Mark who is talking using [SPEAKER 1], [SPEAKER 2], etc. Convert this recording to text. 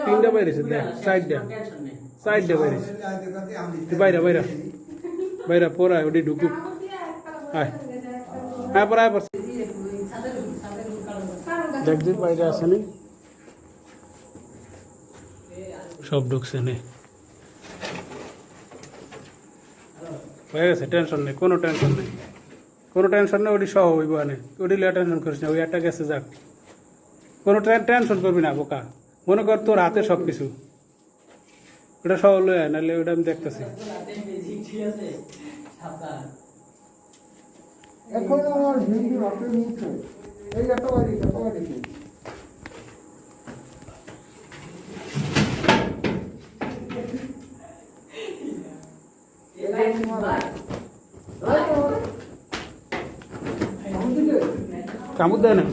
[SPEAKER 1] তিনটা বাইরেছে দেখ সাইডটা বাইরেছে বাইরা বাইরা বাইরা পড়ায় ওটি ঢুকুক আয় হ্যাঁ পর আয় পড়ছে দেখছি বাইরে আসেনি সব ঢুকছে নে হয়ে গেছে টেনশন নেই কোনো টেনশন নেই ওটি সহ হইব আনে ওটি লিয়ে টেনশন করিস না ওই একটা গেছে যাক কোনো টেনশন করবি না বোকা মনে কর তোর হাতে সব কিছু ওটা সহ লয়ে আয় নাহলে ওটা আমি দেখতেছি
[SPEAKER 2] এখন আমার ভিডিও আপনি নিচ্ছে এই একটা বাড়ি
[SPEAKER 1] কামড় দেয় না